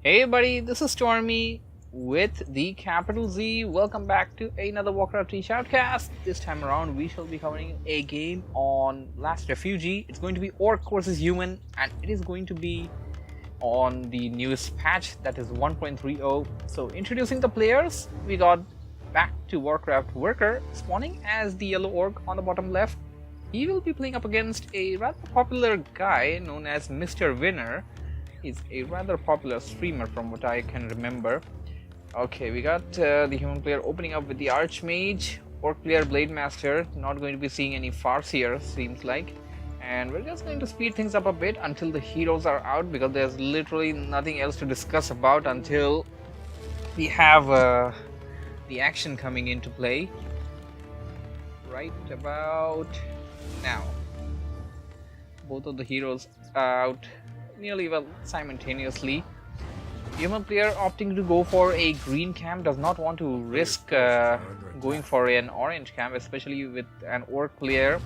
Hey everybody, this is Stormy with the capital Z. Welcome back to another Warcraft Shoutcast. This time around we shall be covering a game on Last Refuge. It's going to be Orc versus Human, and it is going to be on the newest patch, that is 1.30. So introducing the players, we got back to Warcraft Worker spawning as the yellow orc on the bottom left. He will be playing up against a rather popular guy known as Misterwinner. He's a rather popular streamer from what I can remember. Okay, we got the human player opening up with the Archmage, Orc player Blade Master. Not going to be seeing any Farseer, seems like. And we're just going to speed things up a bit until the heroes are out, because there's literally nothing else to discuss about until we have the action coming into play. Right about now. Both of the heroes out nearly simultaneously. Human player opting to go for a green camp does not want to risk going for an orange camp, especially with an orc player.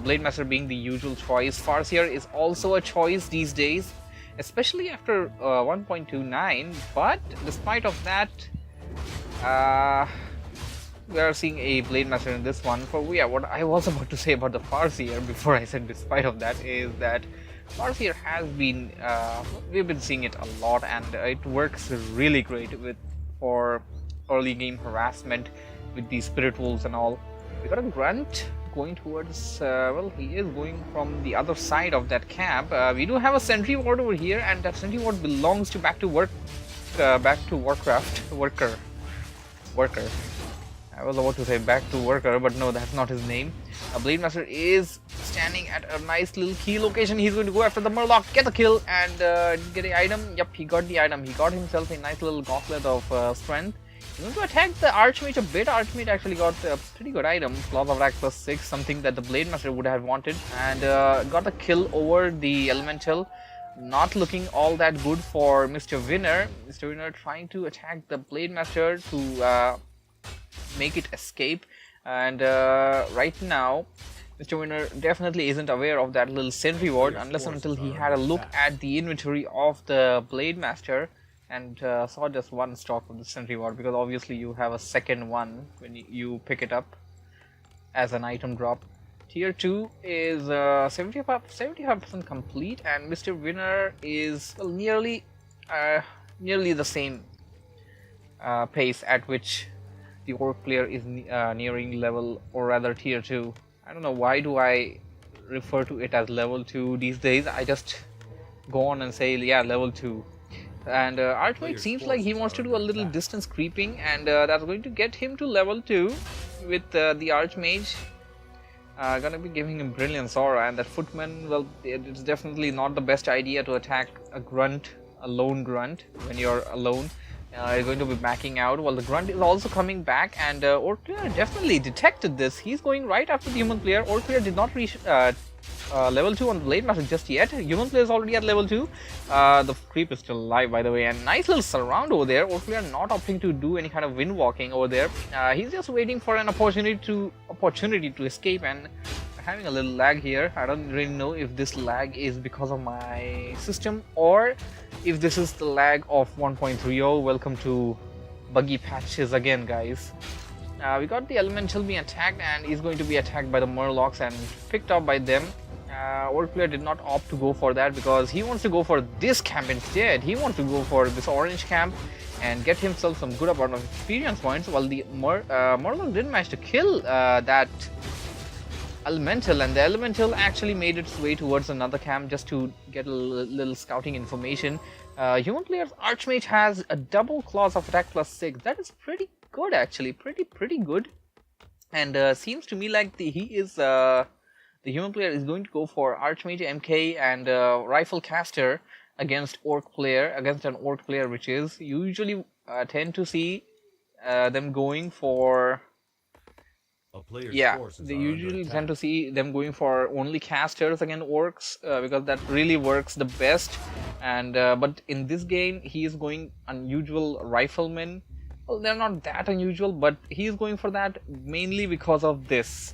Blade Master being the usual choice. Farseer is also a choice these days, especially after 1.29. But despite of that, we are seeing a Blade Master in this one. What I was about to say about the Farseer before I said despite of that is that Farseer has been, we've been seeing it a lot, and it works really great for early game harassment with the Spirit Wolves and all. We got a Grunt going towards, well, he is going from the other side of that camp. We do have a Sentry Ward over here, and that Sentry Ward belongs to back to Warcraft Worker. I was about to say back to Worker, but no, that's not his name. Blade Master is standing at a nice little key location. He's going to go after the Murloc, get the kill, and get the item. Yep, he got the item. He got himself a nice little gauntlet of strength. He's going to attack the Archmage a bit. Archmage actually got a pretty good item, Claws of Attack +6, something that the Blade Master would have wanted, and got the kill over the Elemental. Not looking all that good for Misterwinner. Misterwinner trying to attack the Blade Master to make it escape, and right now Misterwinner definitely isn't aware of that little Sentry Ward unless and until he had a look at the inventory of the Blade Master and saw just one stock of the Sentry Ward, because obviously you have a second one when you pick it up as an item drop. Tier 2 is 75% complete, and Misterwinner is nearly the same pace at which the orc player is nearing level, or rather tier 2. I don't know why do I refer to it as level 2 these days. I just go on and say, yeah, level 2. And Archmage seems like he wants to do a little distance creeping, and that's going to get him to level 2 with the Archmage. Gonna be giving him Brilliance Aura, and that Footman, well, it's definitely not the best idea to attack a lone grunt when you're alone. You're going to be backing out. Well, the Grunt is also coming back, and Orc player definitely detected this. He's going right after the human player. Orc player did not reach level 2 on the Blade Master just yet. Human player is already at level 2. The creep is still alive, by the way, and nice little surround over there. Orc player not opting to do any kind of wind walking over there. He's just waiting for an opportunity to escape, and having a little lag here. I don't really know if this lag is because of my system or if this is the lag of 1.30. Welcome to buggy patches again, guys. We got the Elemental being attacked, and he's going to be attacked by the Murlocs and picked up by them. Orc player did not opt to go for that because he wants to go for this camp instead. He wants to go for this orange camp and get himself some good amount of experience points, while the Murloc didn't manage to kill that Elemental, and the Elemental actually made its way towards another camp just to get a little scouting information. Human player's Archmage has a double Claws of Attack +6. That is pretty good, actually, pretty good. And seems to me like the human player is going to go for Archmage, MK, and Rifle Caster against an Orc player, which is usually tend to see them going for. They usually tend to see them going for only casters against orcs, because that really works the best. And but in this game he is going unusual riflemen. Well, they're not that unusual, but he is going for that mainly because of this.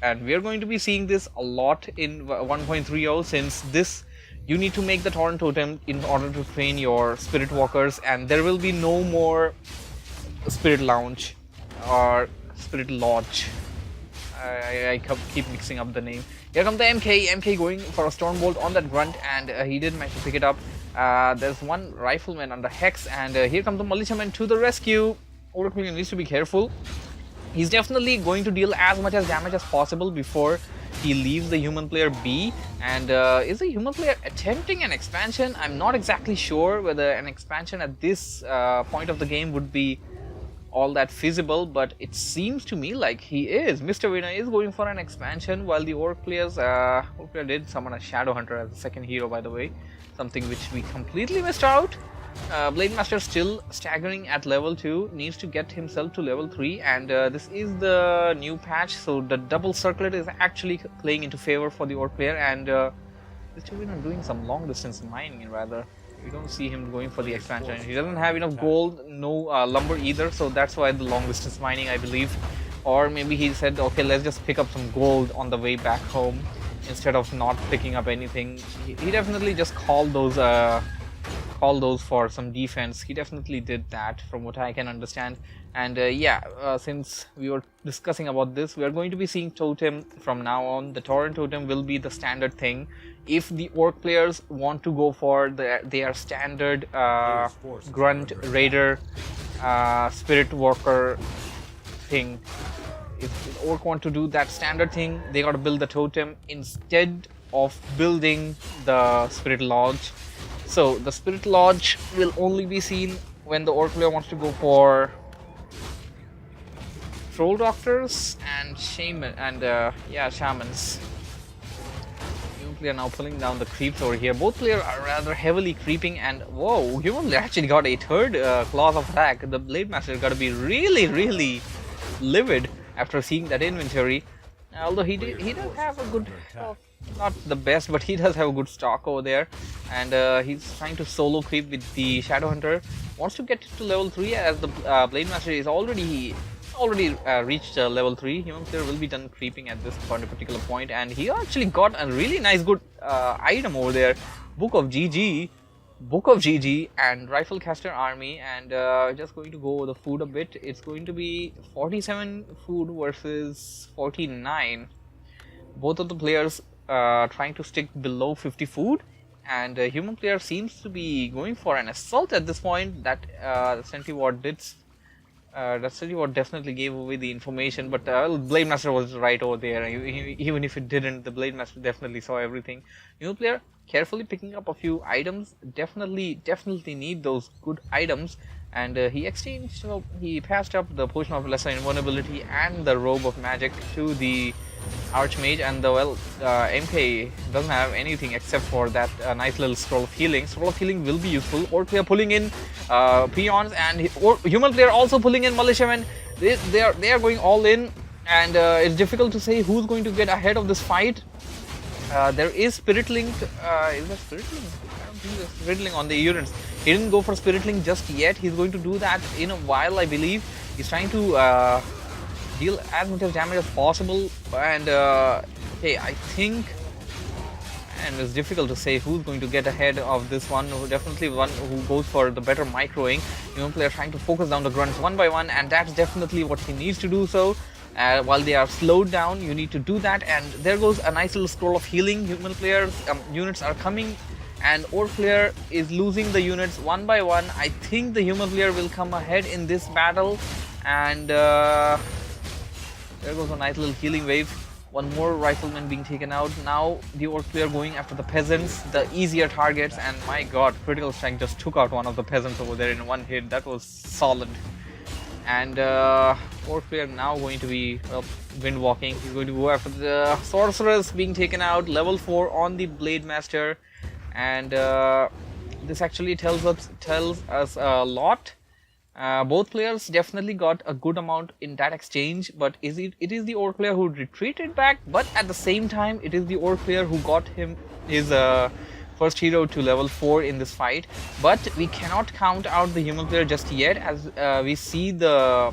And we are going to be seeing this a lot in 1.30, since this You need to make the Torrent Totem in order to train your Spirit Walkers, and there will be no more Spirit Lounge or Spirit Lodge. I keep mixing up the name. Here comes the MK going for a Stormbolt on that Grunt, and he did manage to pick it up. There's one Rifleman under Hex, and here comes the Militiaman to the rescue. Oracle needs to be careful. He's definitely going to deal as much as damage as possible before he leaves the human player B. And is the human player attempting an expansion? I'm not exactly sure whether an expansion at this point of the game would be all that feasible, but it seems to me like he is. Misterwinner is going for an expansion, while the Orc players, Orc player did summon a Shadow Hunter as a second hero, by the way, something which we completely missed out. Blade Master still staggering at level 2, needs to get himself to level 3, and this is the new patch, so the double circlet is actually playing into favor for the Orc player, and Misterwinner doing some long distance mining rather. We don't see him going for the expansion. He doesn't have enough gold, no lumber either, so that's why the long distance mining, I believe. Or maybe he said, okay, let's just pick up some gold on the way back home instead of not picking up anything. He definitely just called those for some defense. He definitely did that from what I can understand. And since we were discussing about this, we are going to be seeing Totem from now on. The Torrent Totem will be the standard thing. If the Orc players want to go for their standard Grunt, Raider, Spirit Walker thing, if the Orc want to do that standard thing, they gotta build the Totem instead of building the Spirit Lodge. So the Spirit Lodge will only be seen when the Orc player wants to go for Troll Doctors and Shamans. Human player now pulling down the creeps over here. Both players are rather heavily creeping, and whoa, Human player actually got a third claws of attack. The Blade Master got to be really livid after seeing that inventory. Although he does have a good, not the best, but he does have a good stock over there, and he's trying to solo creep with the Shadow Hunter. Wants to get to level 3 as the Blade Master is already reached level 3. Human player will be done creeping at this particular point, and he actually got a really nice good item over there, Book of GG, and Rifle Caster Army. And just going to go over the food a bit. It's going to be 47 food versus 49. Both of the players trying to stick below 50 food, and human player seems to be going for an assault at this point. That Sentry Ward definitely gave away the information, but Blade Master was right over there. Even if it didn't, the Blade Master definitely saw everything. Human player carefully picking up a few items. Definitely need those good items. And he exchanged, he passed up the Potion of Lesser Invulnerability and the Robe of Magic to the Archmage, and the MK doesn't have anything except for that nice little Scroll of Healing. Scroll of Healing will be useful. Orc player pulling in peons, and human player also pulling in militiamen. They are going all in, and it's difficult to say who's going to get ahead of this fight. There is Spirit Link. Is there Spirit Link? I don't think there's Spirit Link on the units. He didn't go for Spirit Link just yet. He's going to do that in a while, I believe. He's trying to deal as much damage as possible, and okay, I think, and it's difficult to say who's going to get ahead of this one. Definitely one who goes for the better microing. Human player trying to focus down the grunts one by one, and that's definitely what he needs to do. So while they are slowed down, you need to do that. And there goes a nice little Scroll of Healing. Human players units are coming, and Orc player is losing the units one by one. I think the human player will come ahead in this battle, and there goes a nice little healing wave. One more Rifleman being taken out. Now the Orc player going after the peasants, the easier targets, and my god, Critical Strike just took out one of the peasants over there in one hit. That was solid. And Orc player now going to be wind walking. He's going to go after the Sorceress being taken out, level 4 on the Blade Master. And this actually tells us a lot. Both players definitely got a good amount in that exchange, but it is the Orc player who retreated back, but at the same time it is the Orc player who got his first hero to level 4 in this fight. But we cannot count out the human player just yet, as we see the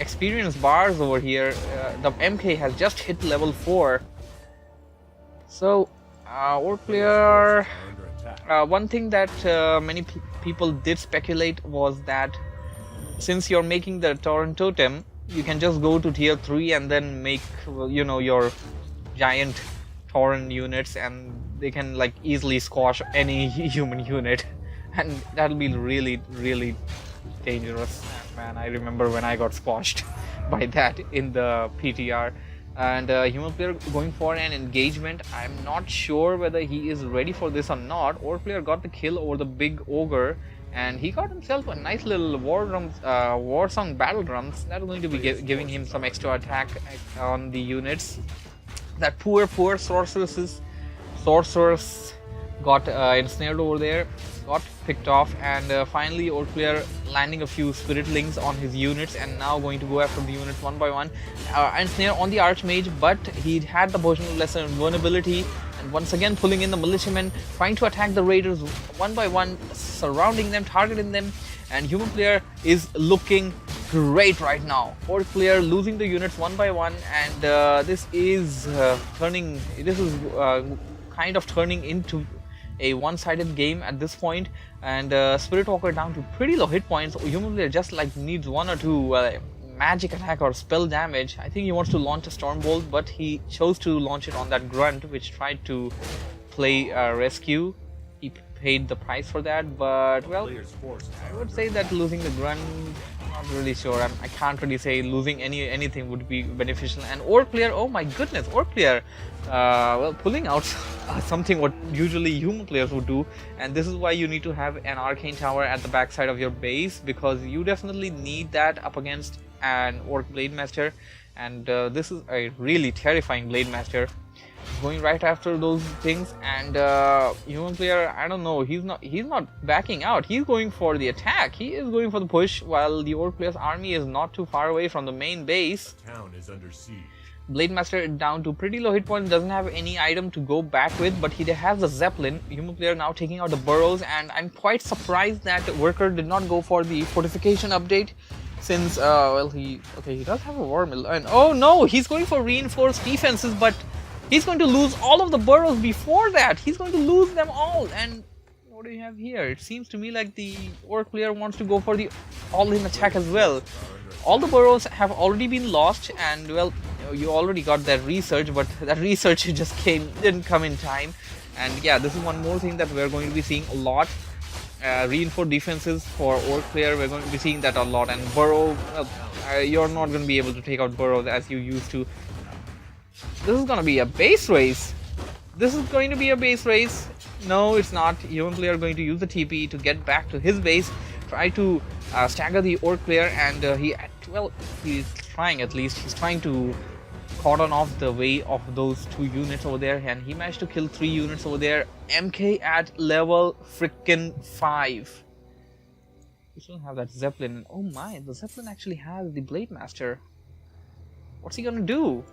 experience bars over here. The MK has just hit level 4, so Orc player. One thing that many people did speculate was that since you're making the Torrent Totem, you can just go to tier 3 and then make, you know, your giant Torrent units, and they can like easily squash any human unit, and that'll be really, really dangerous. Man, I remember when I got squashed by that in the PTR. And human player going for an engagement. I'm not sure whether he is ready for this or not. Orc player got the kill over the big ogre, and he got himself a nice little war song battle drums. That's going to be giving him some extra attack on the units. That poor sorceress got ensnared over there, got picked off, and finally Orc player landing a few spiritlings on his units, and now going to go after the units one by one. Ensnare on the archmage, but he had the potion of lesser invulnerability, and once again pulling in the militiamen, trying to attack the raiders one by one, surrounding them, targeting them, and human player is looking great right now. Orc player losing the units one by one, and this is kind of turning into a one-sided game at this point, and Spirit Walker down to pretty low hit points. Human player just like needs one or two magic attack or spell damage. I think he wants to launch a Stormbolt, but he chose to launch it on that grunt which tried to play rescue. He paid the price for that, but well, I would say that losing the grunt, not really sure. I can't really say losing anything would be beneficial. And Orc player, oh my goodness, Orc player, well, pulling out something what usually human players would do, and this is why you need to have an arcane tower at the backside of your base, because you definitely need that up against an Orc blade master, and this is a really terrifying blade master going right after those things. And human player, I don't know, he's not backing out. He's going for the attack. He is going for the push, while the Orc player's army is not too far away from the main base. The town is under siege. Blade Master down to pretty low hit points, doesn't have any item to go back with, but he has the Zeppelin. Human player now taking out the burrows, and I'm quite surprised that Worker did not go for the fortification update, since well, he does have a war mill, and oh no, he's going for reinforced defenses, but he's going to lose all of the burrows before that. He's going to lose them all. And what do you have here? It seems to me like the Orc player wants to go for the all-in attack as well. All the burrows have already been lost, and well, you already got that research, but that research just didn't come in time. And yeah, this is one more thing that we're going to be seeing a lot. Reinforced defenses for Orc player, we're going to be seeing that a lot. And burrow, you're not going to be able to take out burrows as you used to. This is going to be a base race. This is going to be a base race. No, it's not. Human player going to use the TP to get back to his base, try to stagger the Orc player, and he's trying at least. He's trying to cordon off the way of those two units over there, and he managed to kill 3 units over there. MK at level frickin' 5. We still have that Zeppelin. Oh my, the Zeppelin actually has the Blade Master. What's he gonna do?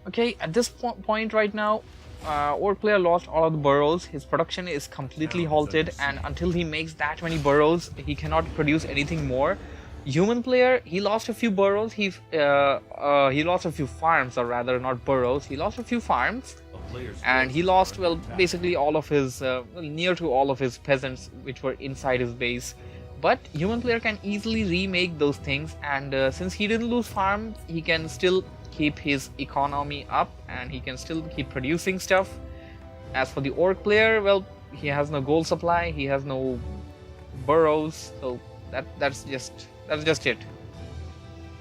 Okay, at this point right now, Orc player lost all of the burrows. His production is completely halted, and until he makes that many burrows, he cannot produce anything more. Human player, he lost a few burrows. He lost a few farms, or rather, not burrows. He lost a few farms, and he lost, well, basically all of his, near to all of his peasants, which were inside his base. But human player can easily remake those things, and since he didn't lose farms, he can still keep his economy up, and he can still keep producing stuff. As for the Orc player, well, he has no gold supply, he has no burrows, so that's just it.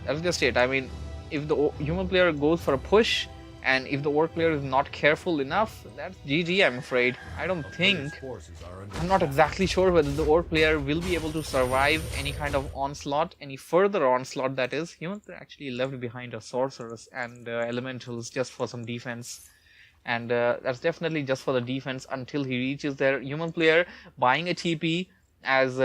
That's just it. I mean, if the human player goes for a push, and if the Orc player is not careful enough, that's GG, I'm afraid. I'm not exactly sure whether the Orc player will be able to survive any kind of onslaught, any further onslaught that is. Human player actually left behind a sorceress and elementals just for some defense. And that's definitely just for the defense until he reaches there. Human player buying a TP as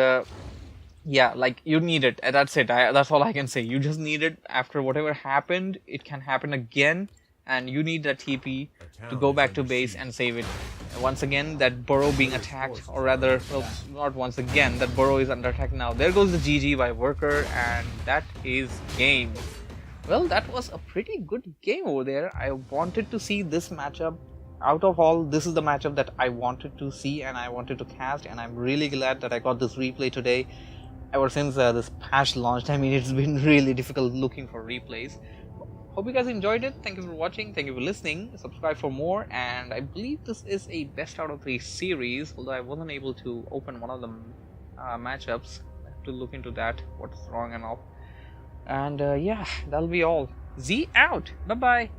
yeah, like, you need it. That's it. That's all I can say. You just need it. After whatever happened, it can happen again, and you need that TP to go back to base and save it. Once again, that burrow being attacked, or rather, well, not once again, that burrow is under attack now. There goes the GG by Worker, and that is game. Well, that was a pretty good game over there. I wanted to see this matchup. Out of all, this is the matchup that I wanted to see and I wanted to cast, and I'm really glad that I got this replay today. Ever since this patch launched, I mean, it's been really difficult looking for replays. Hope you guys enjoyed it. Thank you for watching. Thank you for listening. Subscribe for more. And I believe this is a best out of 3 series, although I wasn't able to open one of the matchups. I have to look into that, what's wrong and all. And yeah, that'll be all. Z out. Bye bye.